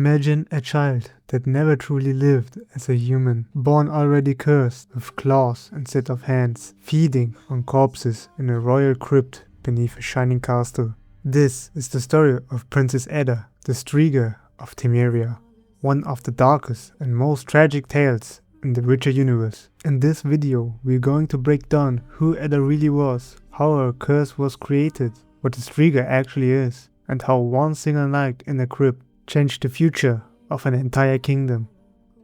Imagine a child that never truly lived as a human, born already cursed with claws instead of hands, feeding on corpses in a royal crypt beneath a shining castle. This is the story of Princess Adda, the Striga of Temeria, one of the darkest and most tragic tales in the Witcher universe. In this video we're going to break down who Adda really was, how her curse was created, what the Striga actually is, and how one single night in a crypt changed the future of an entire kingdom.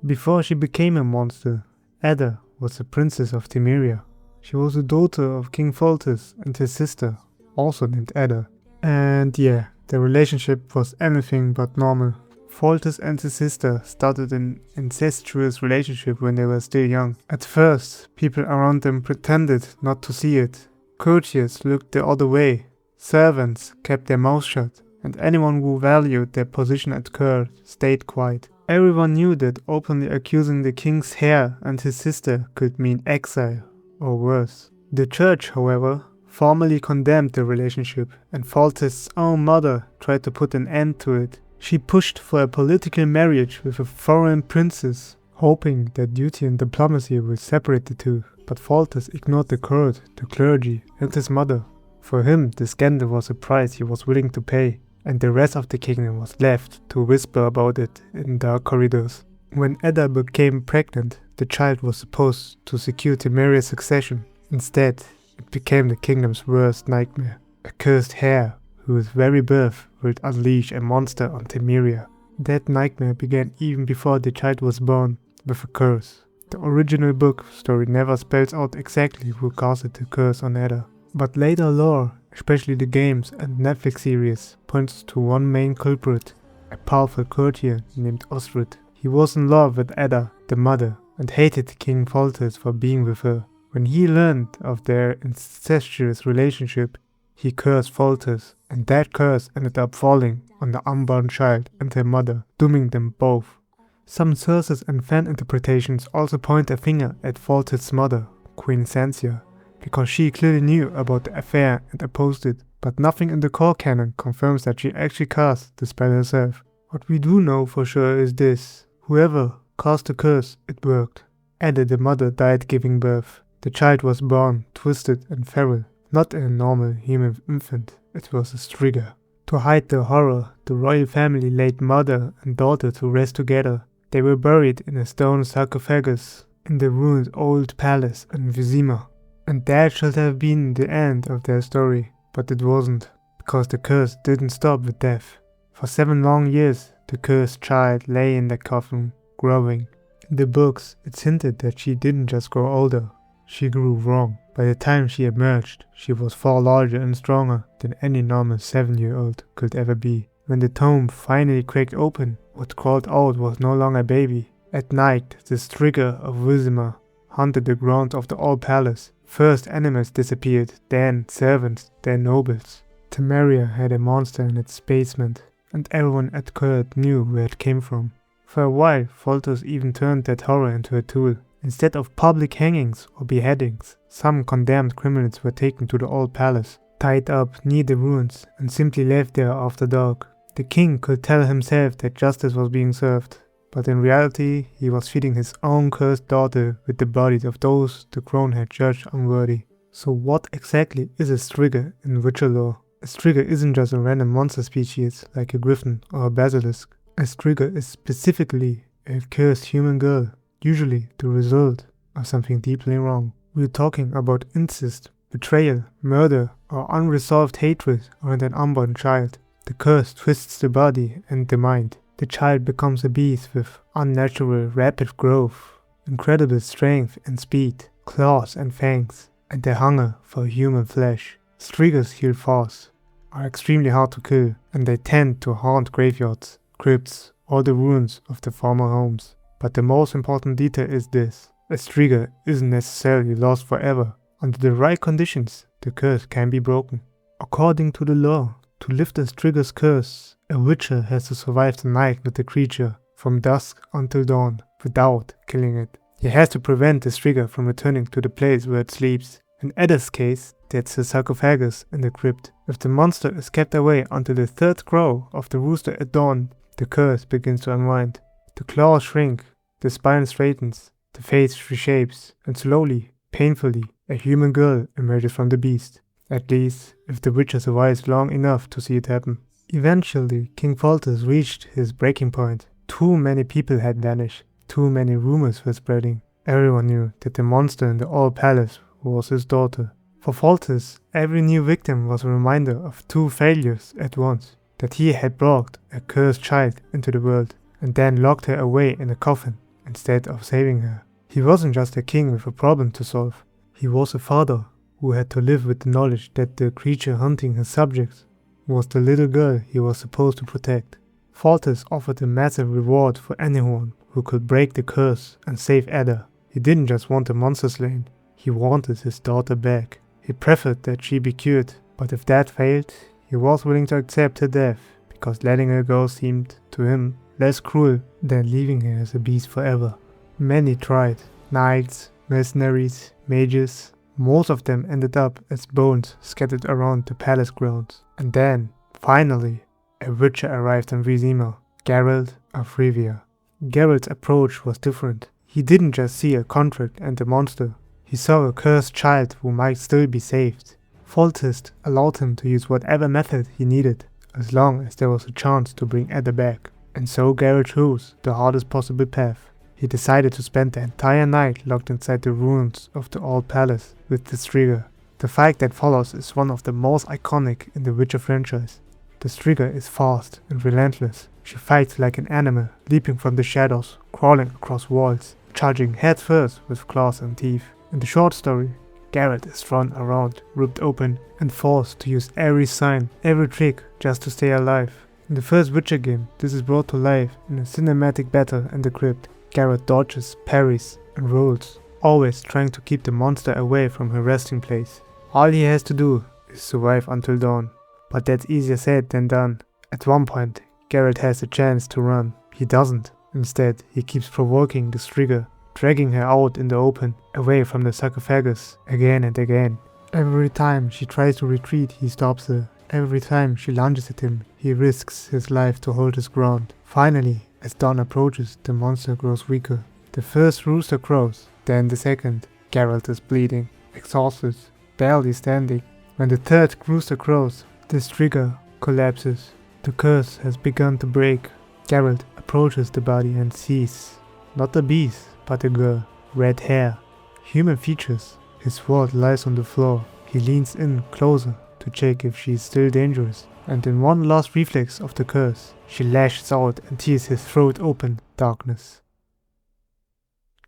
Before she became a monster, Adda was the princess of Temeria. She was the daughter of King Foltest and his sister, also named Adda. And yeah, their relationship was anything but normal. Foltest and his sister started an incestuous relationship when they were still young. At first, people around them pretended not to see it. Courtiers looked the other way. Servants kept their mouths shut, and anyone who valued their position at court stayed quiet. Everyone knew that openly accusing the king's heir and his sister could mean exile, or worse. The church, however, formally condemned the relationship, and Foltest's own mother tried to put an end to it. She pushed for a political marriage with a foreign princess, hoping that duty and diplomacy would separate the two. But Foltest ignored the court, the clergy, and his mother. For him, the scandal was a price he was willing to pay, and the rest of the kingdom was left to whisper about it in dark corridors. When Adda became pregnant, the child was supposed to secure Temeria's succession. Instead, it became the kingdom's worst nightmare. A cursed heir whose very birth would unleash a monster on Temeria. That nightmare began even before the child was born, with a curse. The original book story never spells out exactly who casted the curse on Adda, but later lore, especially the games and Netflix series, points to one main culprit, a powerful courtier named Ostrit. He was in love with Adda, the mother, and hated King Foltest for being with her. When he learned of their incestuous relationship, he cursed Foltest, and that curse ended up falling on the unborn child and her mother, dooming them both. Some sources and fan interpretations also point a finger at Foltest's mother, Queen Sansa, because she clearly knew about the affair and opposed it, but nothing in the core canon confirms that she actually cast the spell herself. What we do know for sure is this: whoever cast the curse, it worked. Adda the mother died giving birth. The child was born, twisted and feral, not a normal human infant, it was a Striga. To hide the horror, the royal family laid mother and daughter to rest together. They were buried in a stone sarcophagus in the ruined old palace in Vizima. And that should have been the end of their story, but it wasn't, because the curse didn't stop with death. For 7 long years, the cursed child lay in the coffin, growing. In the books, it's hinted that she didn't just grow older, she grew wrong. By the time she emerged, she was far larger and stronger than any normal 7-year-old could ever be. When the tomb finally cracked open, what crawled out was no longer a baby. At night, the Striga of Vizima haunted the grounds of the old palace. First animals disappeared, then servants, then nobles. Temeria had a monster in its basement, and everyone at court knew where it came from. For a while, Foltest even turned that horror into a tool. Instead of public hangings or beheadings, some condemned criminals were taken to the old palace, tied up near the ruins, and simply left there after dark. The king could tell himself that justice was being served, but in reality, he was feeding his own cursed daughter with the bodies of those the crown had judged unworthy. So what exactly is a Striga in Witcher lore? A Striga isn't just a random monster species like a griffin or a basilisk. A Striga is specifically a cursed human girl, usually the result of something deeply wrong. We're talking about incest, betrayal, murder, or unresolved hatred around an unborn child. The curse twists the body and the mind. The child becomes a beast with unnatural rapid growth, incredible strength and speed, claws and fangs, and a hunger for human flesh. Strigas heal fast, are extremely hard to kill, and they tend to haunt graveyards, crypts, or the ruins of the former homes. But the most important detail is this: a Striga isn't necessarily lost forever. Under the right conditions, the curse can be broken. According to the law, to lift a Striga's curse, a Witcher has to survive the night with the creature, from dusk until dawn, without killing it. He has to prevent the Striga from returning to the place where it sleeps. In Adda's case, that's the sarcophagus in the crypt. If the monster is kept away until the 3rd crow of the rooster at dawn, The curse begins to unwind. The claws shrink, the spine straightens, the face reshapes, and slowly, painfully, a human girl emerges from the beast. At least, if the Witcher survives long enough to see it happen. Eventually, King Foltest reached his breaking point. Too many people had vanished. Too many rumors were spreading. Everyone knew that the monster in the old palace was his daughter. For Foltest, every new victim was a reminder of two failures at once. That he had brought a cursed child into the world and then locked her away in a coffin instead of saving her. He wasn't just a king with a problem to solve. He was a father who had to live with the knowledge that the creature hunting his subjects was the little girl he was supposed to protect. Foltest offered a massive reward for anyone who could break the curse and save Adda. He didn't just want the monster slain, he wanted his daughter back. He preferred that she be cured, but if that failed, he was willing to accept her death, because letting her go seemed, to him, less cruel than leaving her as a beast forever. Many tried. Knights, mercenaries, mages. Most of them ended up as bones scattered around the palace grounds. And then, finally, a Witcher arrived in Vizima, Geralt of Rivia. Geralt's approach was different. He didn't just see a contract and a monster. He saw a cursed child who might still be saved. Foltest allowed him to use whatever method he needed, as long as there was a chance to bring Adda back. And so Geralt chose the hardest possible path. He decided to spend the entire night locked inside the ruins of the old palace with the Striga. The fight that follows is one of the most iconic in the Witcher franchise. The Striga is fast and relentless. She fights like an animal, leaping from the shadows, crawling across walls, charging headfirst with claws and teeth. In the short story, Geralt is thrown around, ripped open, and forced to use every sign, every trick just to stay alive. In the first Witcher game, this is brought to life in a cinematic battle in the crypt. Geralt dodges, parries, and rolls, always trying to keep the monster away from her resting place. All he has to do is survive until dawn. But that's easier said than done. At one point, Geralt has a chance to run. He doesn't. Instead, he keeps provoking the Striga, dragging her out in the open, away from the sarcophagus, again and again. Every time she tries to retreat, he stops her. Every time she lunges at him, he risks his life to hold his ground. Finally, as dawn approaches, the monster grows weaker. The first rooster crows, then the second. Geralt is bleeding, exhausted, barely standing. When the third rooster crows, the Striga collapses. The curse has begun to break. Geralt approaches the body and sees, not a beast, but a girl. Red hair, human features. His sword lies on the floor. He leans in closer to check if she is still dangerous. And in one last reflex of the curse, she lashes out and tears his throat open. Darkness.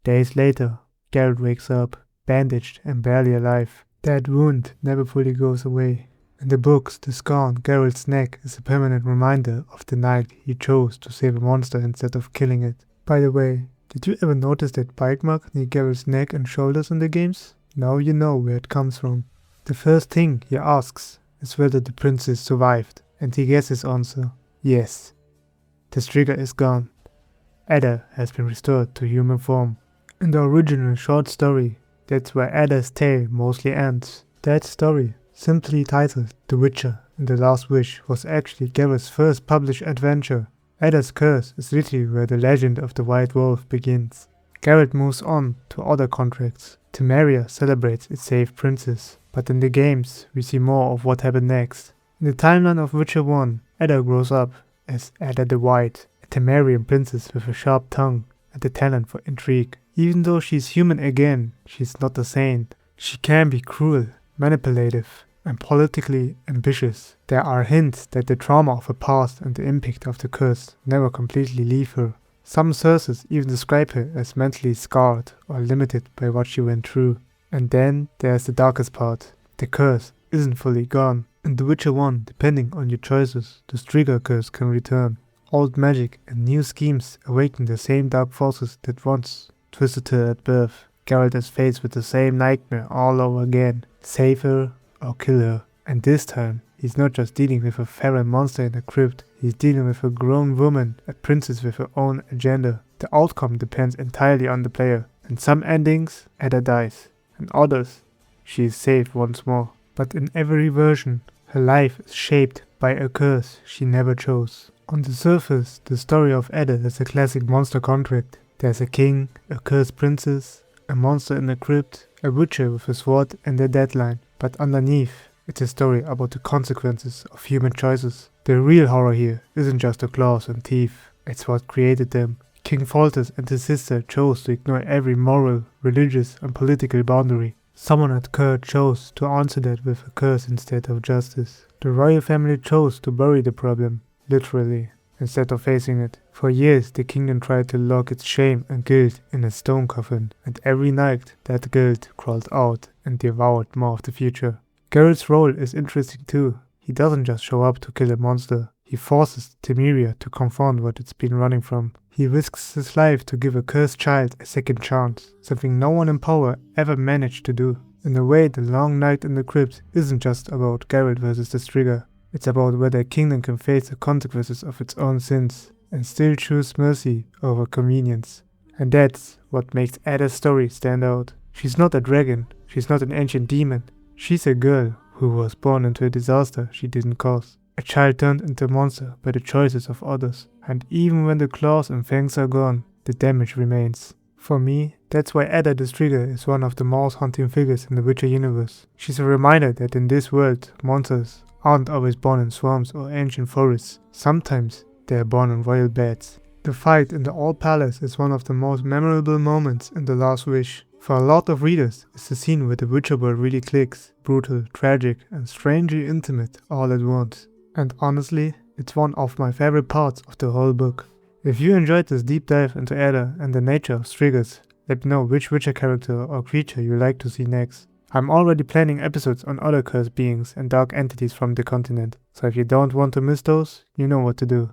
Days later, Geralt wakes up, bandaged and barely alive. That wound never fully goes away. In the books, the scar on Geralt's neck is a permanent reminder of the night he chose to save a monster instead of killing it. By the way, did you ever notice that bite mark near Geralt's neck and shoulders in the games? Now you know where it comes from. The first thing he asks is whether the princess survived, and he gets his answer, yes. The Striga is gone. Adda has been restored to human form. In the original short story, that's where Adda's tale mostly ends. That story, simply titled The Witcher and the Last Wish, was actually Geralt's first published adventure. Adda's curse is literally where the legend of the White Wolf begins. Geralt moves on to other contracts. Temeria celebrates its saved princess, but in the games we see more of what happened next. In the timeline of Witcher 1, Adda grows up as Adda the White, a Temerian princess with a sharp tongue and a talent for intrigue. Even though she's human again, she's not a saint. She can be cruel, manipulative, and politically ambitious. There are hints that the trauma of her past and the impact of the curse never completely leave her. Some sources even describe her as mentally scarred or limited by what she went through. And then there's the darkest part. The curse isn't fully gone. In The Witcher 1, depending on your choices, the Striga curse can return. Old magic and new schemes awaken the same dark forces that once twisted her at birth. Geralt is faced with the same nightmare all over again. Save her or kill her. And this time, he's not just dealing with a feral monster in a crypt, he's dealing with a grown woman, a princess with her own agenda. The outcome depends entirely on the player. In some endings, Adda dies. In others, she is saved once more. But in every version, her life is shaped by a curse she never chose. On the surface, the story of Adda is a classic monster contract. There's a king, a cursed princess, a monster in a crypt, a witcher with a sword and a deadline. But underneath, it's a story about the consequences of human choices. The real horror here isn't just the claws and teeth, it's what created them. King Foltest and his sister chose to ignore every moral, religious and political boundary. Someone at court chose to answer that with a curse instead of justice. The royal family chose to bury the problem, literally, instead of facing it. For years the kingdom tried to lock its shame and guilt in a stone coffin, and every night that guilt crawled out and devoured more of the future. Geralt's role is interesting too. He doesn't just show up to kill a monster, he forces Temeria to confront what it's been running from. He risks his life to give a cursed child a second chance, something no one in power ever managed to do. In a way, the long night in the crypt isn't just about Geralt versus the Striga. It's about whether a kingdom can face the consequences of its own sins and still choose mercy over convenience. And that's what makes Adda's story stand out. She's not a dragon, she's not an ancient demon. She's a girl who was born into a disaster she didn't cause. A child turned into a monster by the choices of others. And even when the claws and fangs are gone, the damage remains. For me, that's why Adda the Striga is one of the most haunting figures in the Witcher universe. She's a reminder that in this world, monsters aren't always born in swamps or ancient forests. Sometimes they are born in royal beds. The fight in the Old Palace is one of the most memorable moments in The Last Wish. For a lot of readers, it's the scene where the Witcher world really clicks. Brutal, tragic and strangely intimate all at once. And honestly, it's one of my favorite parts of the whole book. If you enjoyed this deep dive into Adda and the nature of Strigas, let me know which Witcher character or creature you like to see next. I'm already planning episodes on other cursed beings and dark entities from the continent, so if you don't want to miss those, you know what to do.